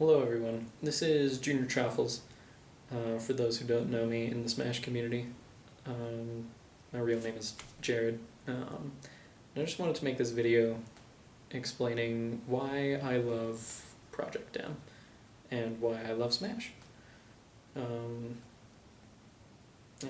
Hello everyone, this is Junior Chaffles, for those who don't know me in the Smash community. My real name is Jared. I just wanted to make this video explaining why I love Project M and why I love Smash. And I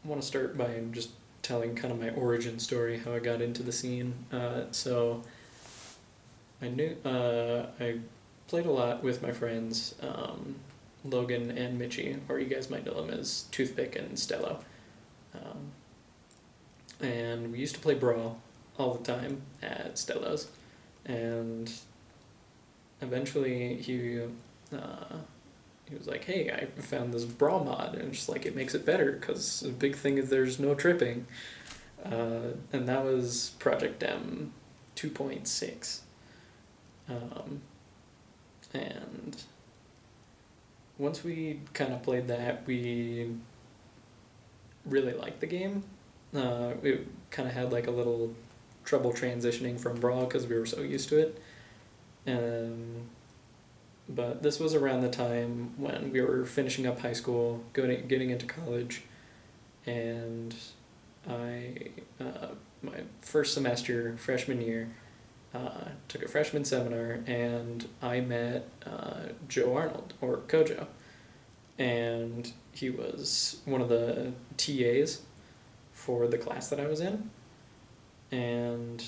want to start by just telling kind of my origin story, how I got into the scene. So I played a lot with my friends, Logan and Mitchie, or you guys might know them as Toothpick and Stello. And we used to play Brawl all the time at Stello's, and eventually he was like, hey, I found this Brawl mod, and just like, it makes it better, because the big thing is there's no tripping. And that was Project M 2.6. And once we kind of played that, we really liked the game. It kind of had like a little trouble transitioning from Brawl because we were so used to it. But this was around the time when we were finishing up high school, getting into college, and my first semester, freshman year, took a freshman seminar, and I met Joe Arnold, or Kojo, and he was one of the TAs for the class that I was in, and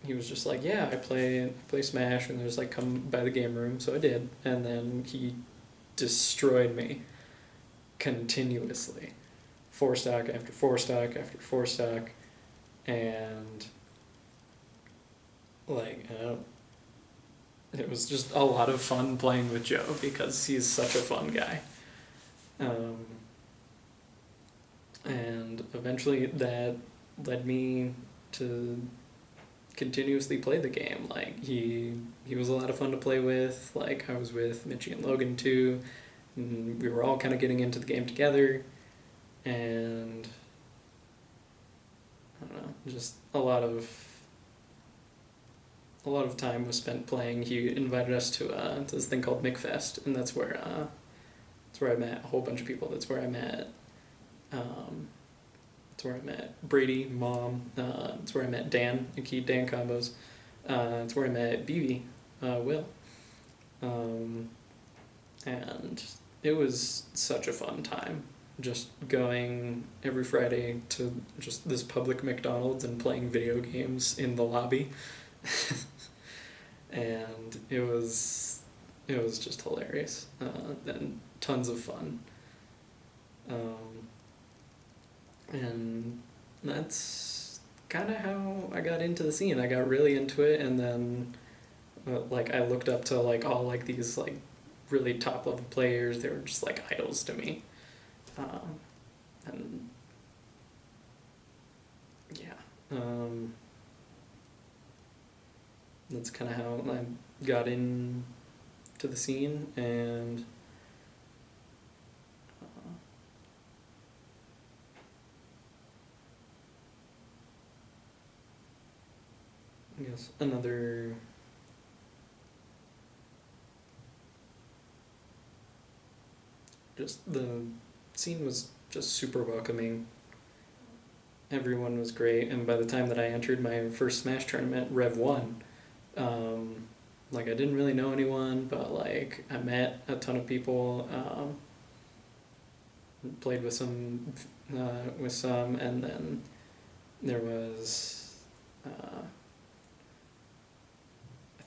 he was just like, yeah, I play Smash, and there's like, come by the game room, so I did, and then he destroyed me continuously, 4-stock after 4-stock after 4-stock, and like, it was just a lot of fun playing with Joe because he's such a fun guy. And eventually that led me to continuously play the game. Like, he was a lot of fun to play with. Like, I was with Mitchie and Logan too, and we were all kind of getting into the game together, and I don't know, just a lot of time was spent playing. He invited us to this thing called McFest, and that's where I met a whole bunch of people. That's where I met Brady, Mom. That's where I met Dan, Aki Dan combos. That's where I met BB, Will. And it was such a fun time, just going every Friday to just this public McDonald's and playing video games in the lobby. And it was just hilarious, and tons of fun. And that's kind of how I got into the scene. I got really into it, and then like, I looked up to like all like these like really top level players. They were just like idols to me. And yeah, that's kind of how I got into the scene. And I guess another just the scene was just super welcoming. Everyone was great, and by the time that I entered my first Smash tournament, Rev 1, like, I didn't really know anyone, but like, I met a ton of people, played with some, and then there was, I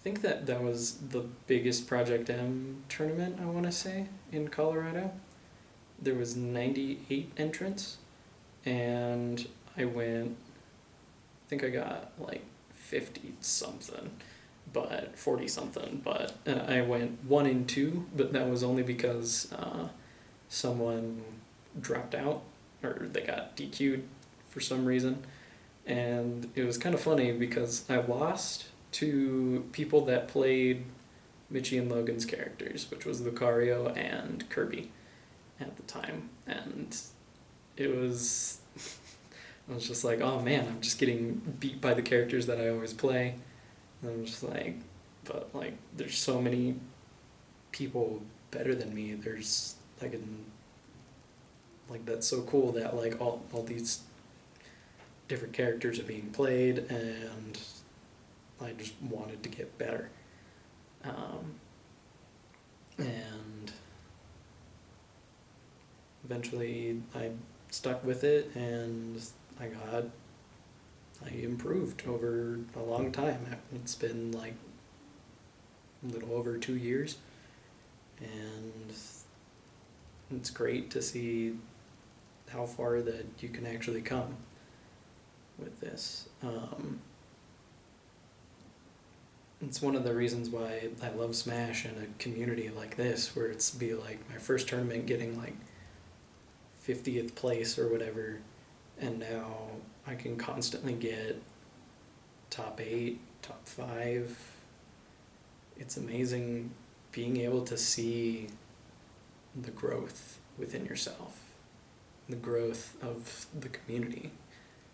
think that was the biggest Project M tournament, I want to say, in Colorado. There was 98 entrants, and I think I got like 50 something, but 40 something, but I went 1 and 2, but that was only because someone dropped out, or they got DQ'd for some reason. And it was kind of funny because I lost to people that played Mitchie and Logan's characters, which was Lucario and Kirby at the time, and it was I was just like, oh man, I'm just getting beat by the characters that I always play. And I'm just like, but like, there's so many people better than me. There's like an like that's so cool that like all these different characters are being played, and I just wanted to get better. And eventually I stuck with it, and I improved over a long time. It's been like a little over 2 years, and it's great to see how far that you can actually come with this. It's one of the reasons why I love Smash in a community like this, where it's be like my first tournament getting like 50th place or whatever, and now I can constantly get top 8, top 5. It's amazing being able to see the growth within yourself, the growth of the community,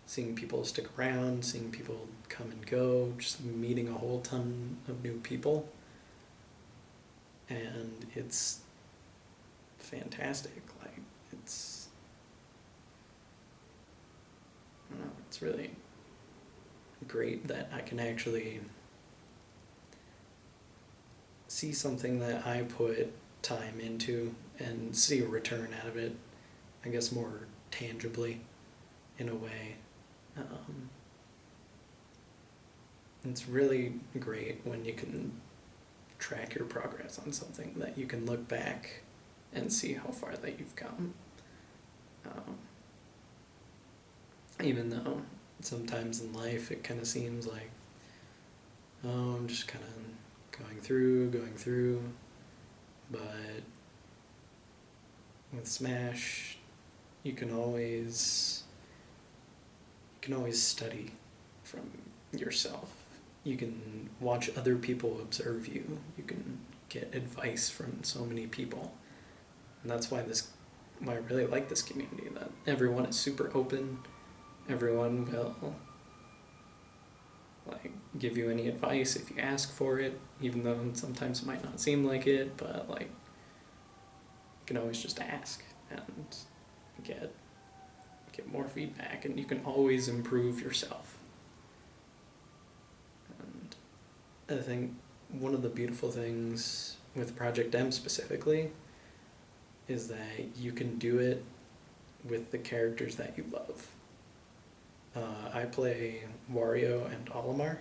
seeing people stick around, seeing people come and go, just meeting a whole ton of new people, and it's fantastic. Like, it's, I don't know, it's really great that I can actually see something that I put time into and see a return out of it, I guess more tangibly in a way. It's really great when you can track your progress on something, that you can look back and see how far that you've come. Even though sometimes in life it kind of seems like, oh, I'm just kind of going through, but with Smash, you can always study from yourself. You can watch other people observe you. You can get advice from so many people. And that's why I really like this community, that everyone is super open. Everyone will like give you any advice if you ask for it, even though sometimes it might not seem like it, but like you can always just ask and get more feedback, and you can always improve yourself. And I think one of the beautiful things with Project M specifically is that you can do it with the characters that you love. I play Wario and Olimar,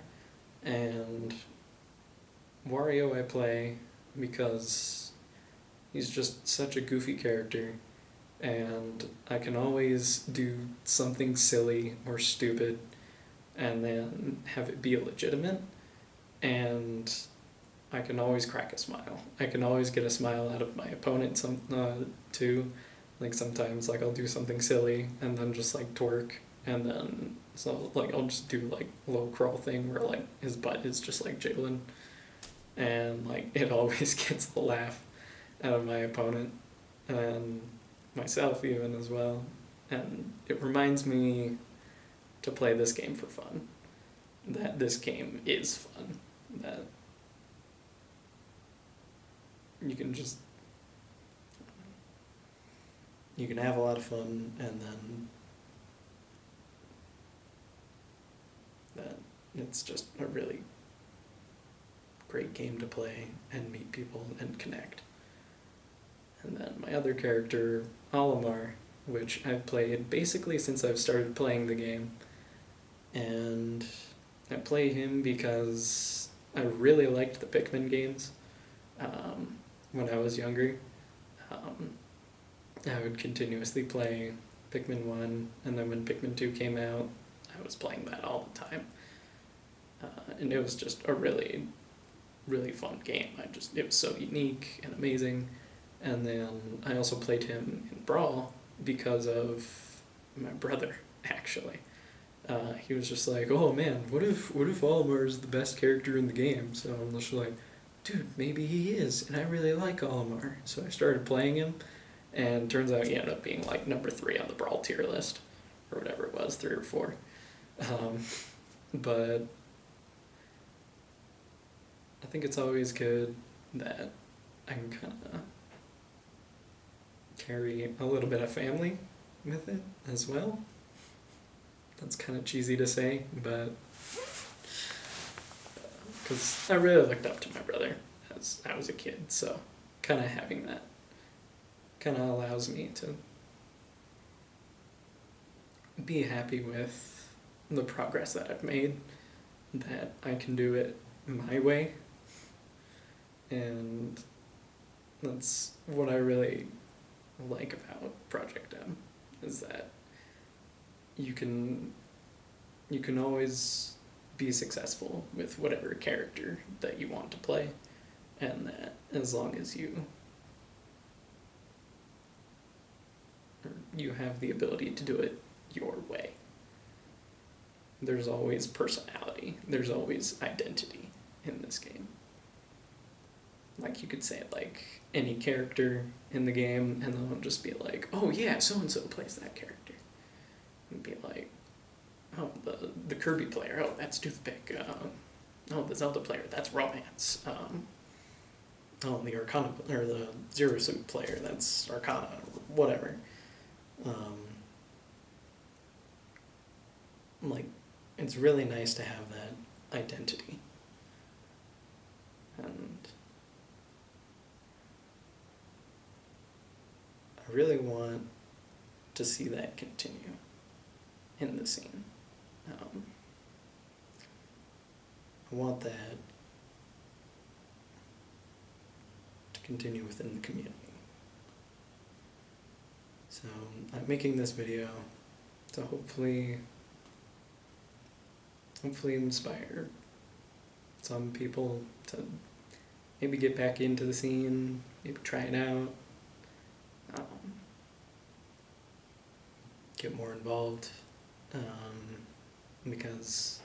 and Wario I play because he's just such a goofy character, and I can always do something silly or stupid and then have it be legitimate, and I can always crack a smile. I can always get a smile out of my opponent too. Like sometimes like I'll do something silly and then just like twerk, and then so like I'll just do like a low crawl thing where like his butt is just like jiggling, and like it always gets a laugh out of my opponent and myself even as well. And it reminds me to play this game for fun, that this game is fun, that you can have a lot of fun, and then that it's just a really great game to play and meet people and connect. And then my other character, Olimar, which I've played basically since I've started playing the game, and I play him because I really liked the Pikmin games when I was younger. I would continuously play Pikmin 1, and then when Pikmin 2 came out, I was playing that all the time. And it was just a really, really fun game. It was so unique and amazing. And then I also played him in Brawl because of my brother, actually. He was just like, oh man, what if Olimar is the best character in the game? So I'm just like, dude, maybe he is, and I really like Olimar. So I started playing him, and turns out he ended up being like number 3 on the Brawl tier list, or whatever it was, 3 or 4. But I think it's always good that I can kind of carry a little bit of family with it as well. That's kind of cheesy to say, but because I really looked up to my brother as I was a kid, so kind of having that kind of allows me to be happy with the progress that I've made, that I can do it my way, and that's what I really like about Project M, is that you can always be successful with whatever character that you want to play, and that as long as you have the ability to do it your way. There's always personality, there's always identity in this game. Like, you could say like any character in the game, and they'll just be like, oh yeah, so-and-so plays that character. And be like, oh, the Kirby player, oh, that's Toothpick. Oh, the Zelda player, that's Romance. Oh, the Arcana, or the Zero Suit player, that's Arcana, whatever. Like, it's really nice to have that identity. And I really want to see that continue in the scene. I want that to continue within the community. So I'm making this video to hopefully inspire some people to maybe get back into the scene, maybe try it out, get more involved, because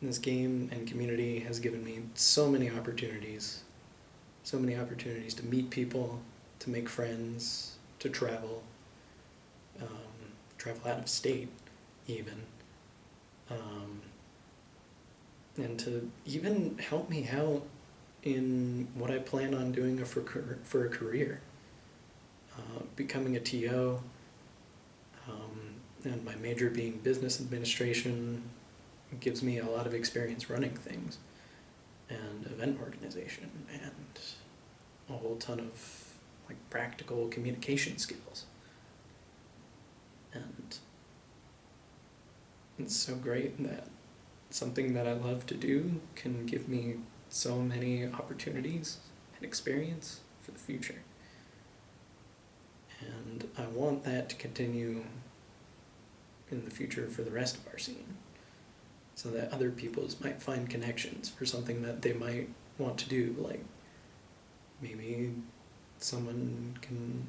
this game and community has given me so many opportunities to meet people, to make friends, to travel out of state even, and to even help me out in what I plan on doing for a career, becoming a TO, and my major being business administration gives me a lot of experience running things, and event organization, and a whole ton of like practical communication skills. And it's so great that something that I love to do can give me so many opportunities and experience for the future. And I want that to continue in the future for the rest of our scene, so that other peoples might find connections for something that they might want to do, like maybe someone can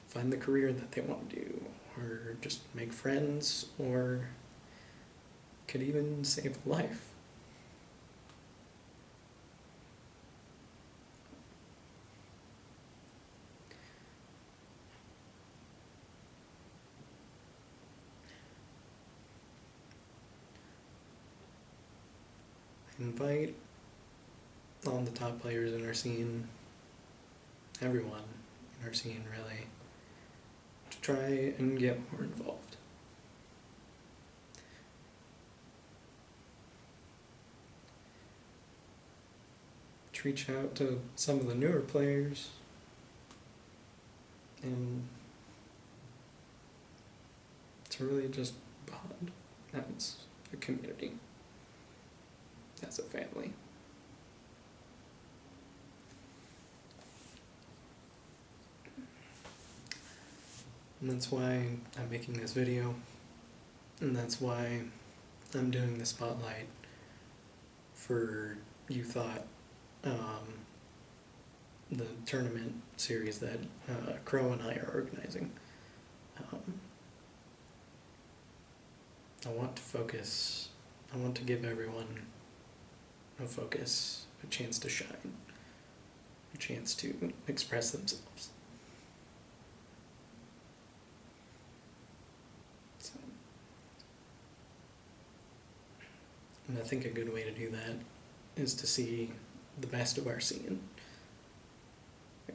find the career that they want to do, or just make friends, or could even save a life. I invite all the top players in our scene, everyone in our scene really, to try and get more involved. To reach out to some of the newer players, and to really just bond as a community, as a family. And that's why I'm making this video, and that's why I'm doing the spotlight for You Thought, the tournament series that Crow and I are organizing. I want to give everyone a focus, a chance to shine, a chance to express themselves. And I think a good way to do that is to see the best of our scene,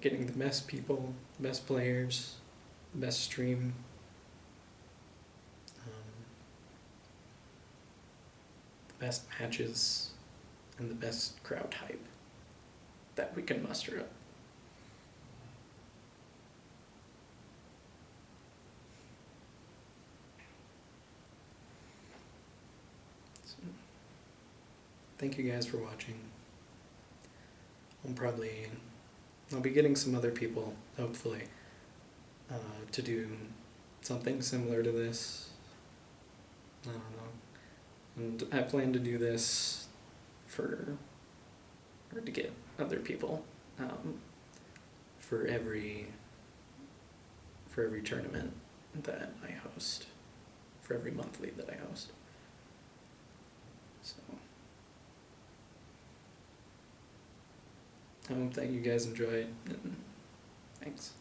getting the best people, the best players, the best stream, the best matches, and the best crowd hype that we can muster up. So, thank you guys for watching. I'll be getting some other people, hopefully, to do something similar to this. I don't know. And I plan to do this to get other people for every tournament that I host, for every monthly that I host. So I hope that you guys enjoy it, and thanks.